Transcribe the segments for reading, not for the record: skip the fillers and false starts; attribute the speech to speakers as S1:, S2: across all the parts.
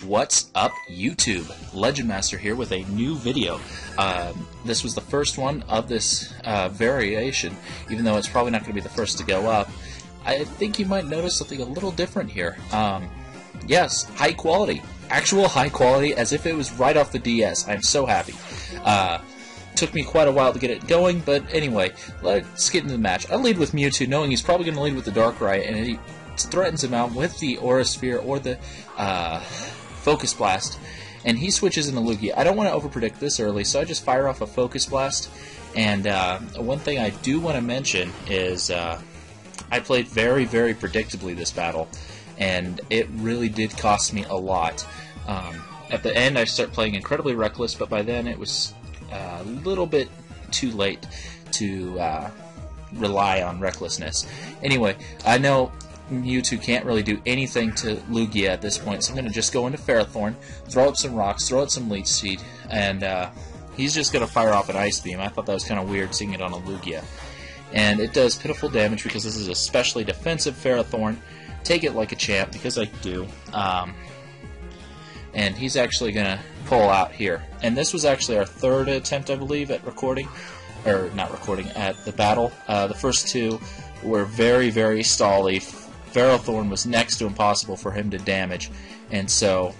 S1: What's up, YouTube? Legend Master here with a new video. This was the first one of this variation, even though it's probably not going to be the first to go up. I think you might notice something a little different here. Yes, high quality. Actual high quality, as if it was right off the DS. I'm so happy. Took me quite a while to get it going, but anyway, let's get into the match. I lead with Mewtwo, knowing he's probably going to lead with the Darkrai, and he threatens him out with the Aura Sphere or the Focus Blast, and he switches into Lugia. I don't want to overpredict this early, so I just fire off a Focus Blast. And one thing I do want to mention is I played very, very predictably this battle, and it really did cost me a lot. At the end, I start playing incredibly reckless, but by then it was a little bit too late to rely on recklessness. Anyway, I know Mewtwo can't really do anything to Lugia at this point, so I'm going to just go into Ferrothorn, throw up some rocks, throw out some Leech Seed, and he's just going to fire off an Ice Beam. I thought that was kind of weird seeing it on a Lugia. And it does pitiful damage because this is a specially defensive Ferrothorn. Take it like a champ, because I do. And he's actually going to pull out here. And this was actually our third attempt, I believe, at recording. Or, not recording, at the battle. The first two were very, very stally. Ferrothorn was next to impossible for him to damage. And so,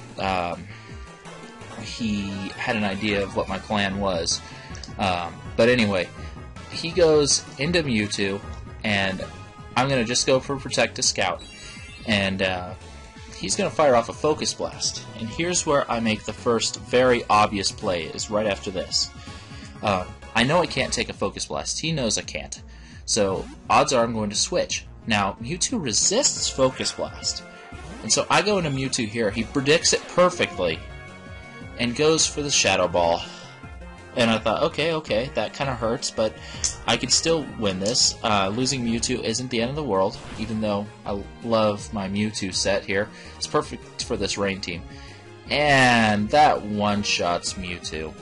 S1: he had an idea of what my plan was. But anyway, he goes into Mewtwo, and I'm going to just go for Protect to Scout. And he's going to fire off a Focus Blast. And here's where I make the first very obvious play, is right after this. I know I can't take a Focus Blast. He knows I can't. So odds are I'm going to switch. Now, Mewtwo resists Focus Blast. And so I go into Mewtwo here. He predicts it perfectly and goes for the Shadow Ball. And I thought, okay, that kind of hurts, but I can still win this. Losing Mewtwo isn't the end of the world, even though I love my Mewtwo set here. It's perfect for this rain team. And that one-shots Mewtwo.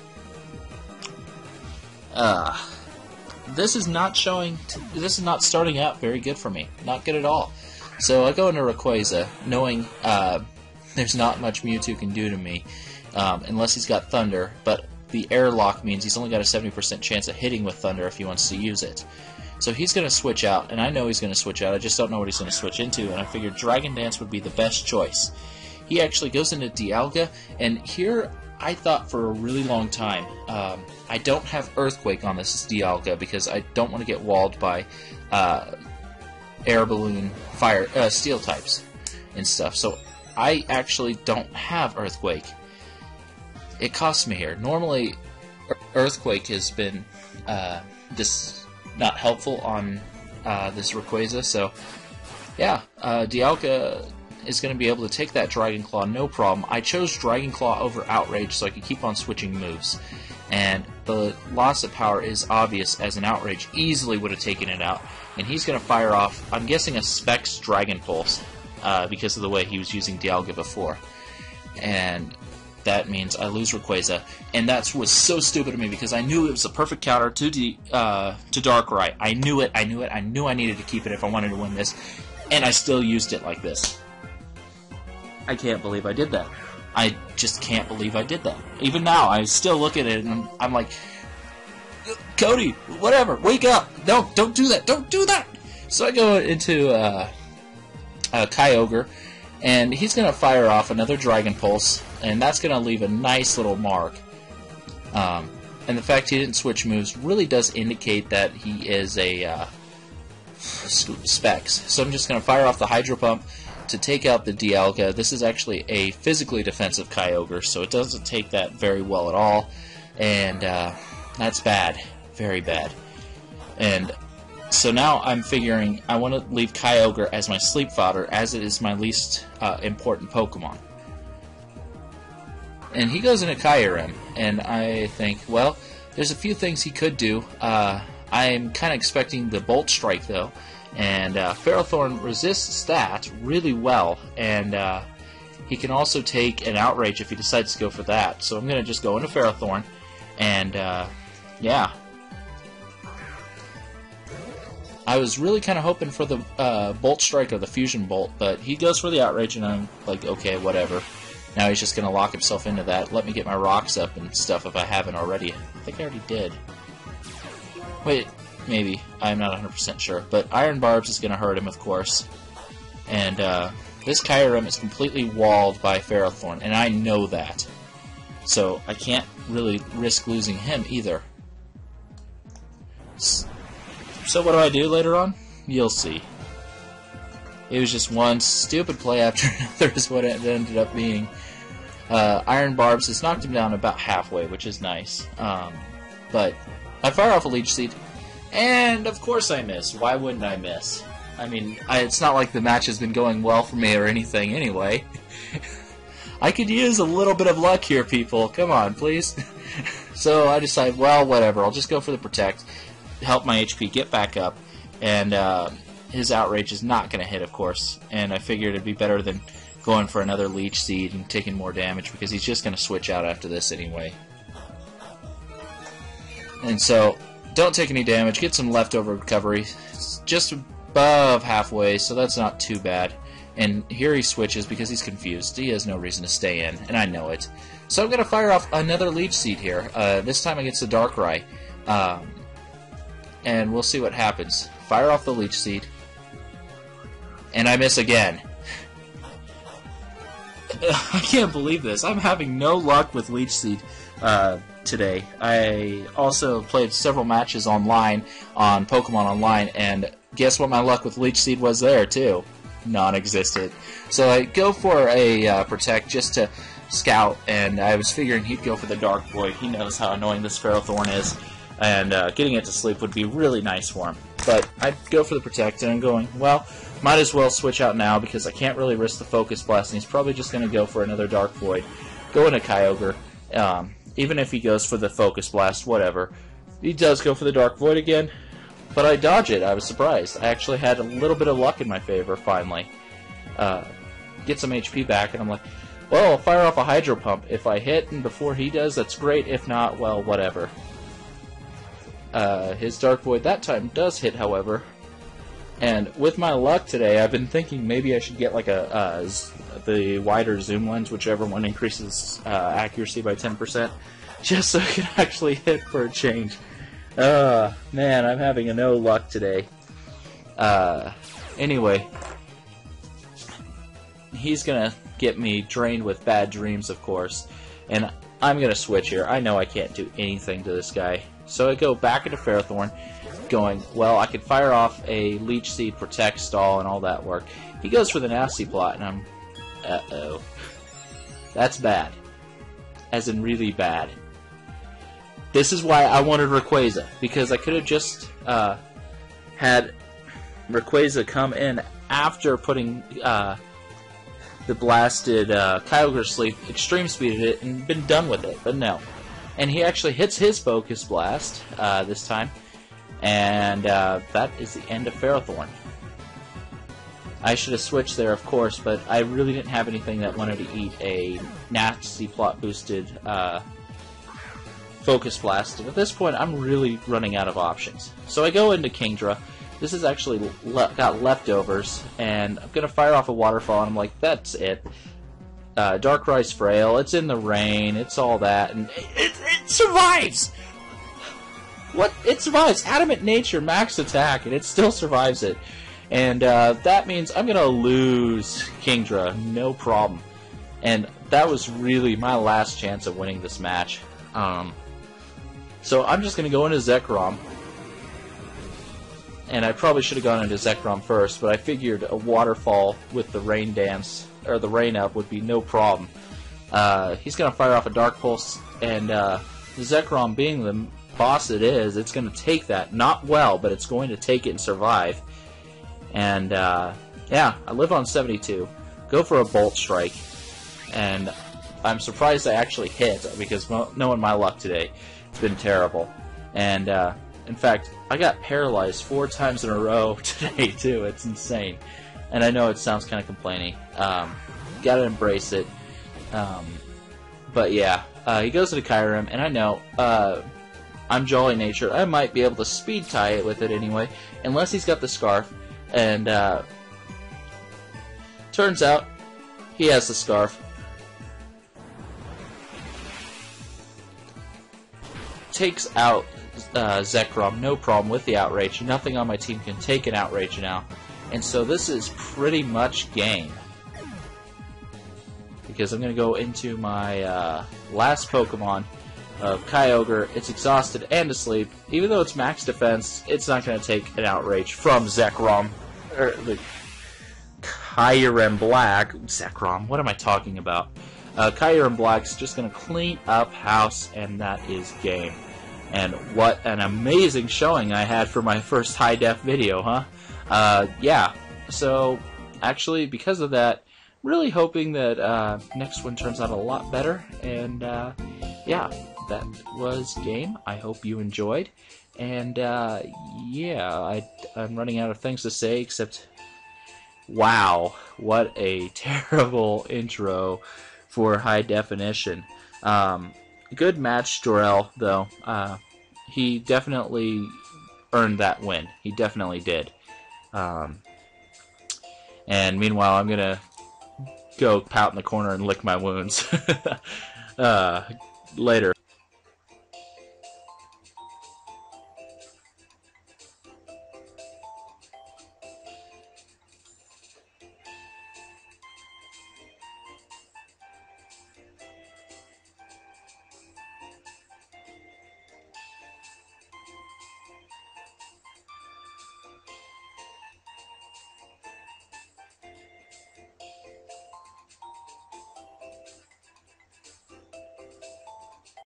S1: This is not starting out very good for me. Not good at all. So I go into Rayquaza, knowing there's not much Mewtwo can do to me, unless he's got Thunder, but the airlock means he's only got a 70% chance of hitting with Thunder if he wants to use it. So he's going to switch out, and I know he's going to switch out, I just don't know what he's going to switch into, and I figured Dragon Dance would be the best choice. He actually goes into Dialga, and here I thought for a really long time, I don't have Earthquake on this Dialga because I don't want to get walled by Air Balloon, Fire, Steel types and stuff, so I actually don't have Earthquake. It costs me here. Normally, Earthquake has been just not helpful on this Rayquaza, so yeah, Dialga is going to be able to take that Dragon Claw, no problem. I chose Dragon Claw over Outrage so I could keep on switching moves, and the loss of power is obvious, as an Outrage easily would have taken it out, and he's going to fire off, I'm guessing, a Specs Dragon Pulse, because of the way he was using Dialga before, and that means I lose Rayquaza, and that was so stupid of me because I knew it was a perfect counter to Darkrai. I knew it. I knew I needed to keep it if I wanted to win this, and I still used it like this. I can't believe I did that. I just can't believe I did that. Even now, I still look at it and I'm like, Cody, whatever, wake up! No, don't do that! Don't do that! So I go into Kyogre, and he's going to fire off another Dragon Pulse, and that's going to leave a nice little mark. And the fact he didn't switch moves really does indicate that he is a Specs. So I'm just going to fire off the Hydro Pump to take out the Dialga. This is actually a physically defensive Kyogre, so it doesn't take that very well at all. And that's bad. Very bad. And so now I'm figuring I want to leave Kyogre as my sleep fodder, as it is my least important Pokemon. And he goes into Kyurem, and I think, well, there's a few things he could do. I'm kind of expecting the Bolt Strike, though, and Ferrothorn resists that really well, and he can also take an Outrage if he decides to go for that. So I'm going to just go into Ferrothorn, and yeah. I was really kind of hoping for the Bolt Strike or the Fusion Bolt, but he goes for the Outrage, and I'm like, okay, whatever. Now he's just going to lock himself into that. Let me get my rocks up and stuff if I haven't already. I think I already did. Wait, maybe. I'm not 100% sure. But Iron Barbs is going to hurt him, of course. And this Kyurem is completely walled by Ferrothorn, and I know that. So I can't really risk losing him either. So what do I do later on? You'll see. It was just one stupid play after another is what it ended up being. Iron Barbs has knocked him down about halfway, which is nice. But I fire off a Leech Seed, and of course I miss. Why wouldn't I miss? I mean, it's not like the match has been going well for me or anything anyway. I could use a little bit of luck here, people. Come on, please. So I decide, well, whatever. I'll just go for the Protect, help my HP get back up, and his Outrage is not going to hit, of course. And I figured it'd be better than going for another Leech Seed and taking more damage, because he's just going to switch out after this anyway. And so, don't take any damage, get some leftover recovery. It's just above halfway, so that's not too bad. And here he switches because he's confused. He has no reason to stay in, and I know it. So I'm going to fire off another Leech Seed here, this time against the Darkrai. And we'll see what happens. Fire off the Leech Seed. And I miss again. I can't believe this. I'm having no luck with Leech Seed today. I also played several matches online on Pokemon Online, and guess what my luck with Leech Seed was there, too? Non-existent. So I go for a Protect just to scout, and I was figuring he'd go for the Dark Void. He knows how annoying this Ferrothorn is, and getting it to sleep would be really nice for him. But I'd go for the Protect, and I'm going, well, might as well switch out now because I can't really risk the Focus Blast, and he's probably just going to go for another Dark Void. Go into Kyogre. Even if he goes for the Focus Blast, whatever. He does go for the Dark Void again, but I dodge it. I was surprised. I actually had a little bit of luck in my favor, finally. Get some HP back, and I'm like, well, I'll fire off a Hydro Pump. If I hit and before he does, that's great. If not, well, whatever. His Dark Void that time does hit, however. And with my luck today, I've been thinking maybe I should get like the wider zoom lens, whichever one increases accuracy by 10%, just so I can actually hit for a change. Man, I'm having a no luck today. Anyway, he's gonna get me drained with bad dreams, of course, and I'm gonna switch here. I know I can't do anything to this guy, so I go back into Ferrothorn, going, well, I could fire off a Leech Seed, Protect, Stall, and all that work. He goes for the Nasty Plot, and I'm, uh-oh. That's bad. As in really bad. This is why I wanted Rayquaza, because I could have just had Rayquaza come in after putting the blasted Kyogre Sleep, Extreme Speeded it, and been done with it, but no. And he actually hits his Focus Blast this time, and that is the end of Ferrothorn. I should have switched there, of course, but I really didn't have anything that wanted to eat a Nasty Plot boosted Focus Blast. At this point, I'm really running out of options. So I go into Kingdra. This has actually got leftovers, and I'm going to fire off a Waterfall, and I'm like, that's it. Darkrai's frail, it's in the rain, it's all that, and it survives! What? It survives! Adamant Nature, max attack, and it still survives it. And that means I'm going to lose Kingdra, no problem. And that was really my last chance of winning this match. So I'm just going to go into Zekrom. And I probably should have gone into Zekrom first, but I figured a Waterfall with the Rain Dance, or the Rain Up, would be no problem. He's going to fire off a Dark Pulse, and Zekrom, being the boss it is, it's going to take that. Not well, but it's going to take it and survive. And, yeah, I live on 72. Go for a Bolt Strike. And I'm surprised I actually hit, because knowing my luck today, it's been terrible. And, in fact, I got paralyzed 4 times in a row today, too. It's insane. And I know it sounds kind of complaining. Gotta embrace it. But, yeah, he goes to the Kyurem, and I know, I'm Jolly Nature. I might be able to speed tie it with it anyway, unless he's got the Scarf. And turns out he has the Scarf. takes out Zekrom, no problem with the Outrage. Nothing on my team can take an Outrage now. And so this is pretty much game. Because I'm going to go into my last Pokemon of Kyogre. It's exhausted and asleep. Even though it's max defense, it's not going to take an Outrage from Zekrom. Or the Kyurem Black. Zekrom, what am I talking about? Kyurem Black's just going to clean up house, and that is game. And what an amazing showing I had for my first high-def video, huh? Yeah, so actually, because of that, really hoping that next one turns out a lot better. And yeah, that was game. I hope you enjoyed. And yeah, I'm running out of things to say, except wow, what a terrible intro for high definition. Good match, Jorel, though. He definitely earned that win. He definitely did. And meanwhile, I'm gonna go pout in the corner and lick my wounds. Later.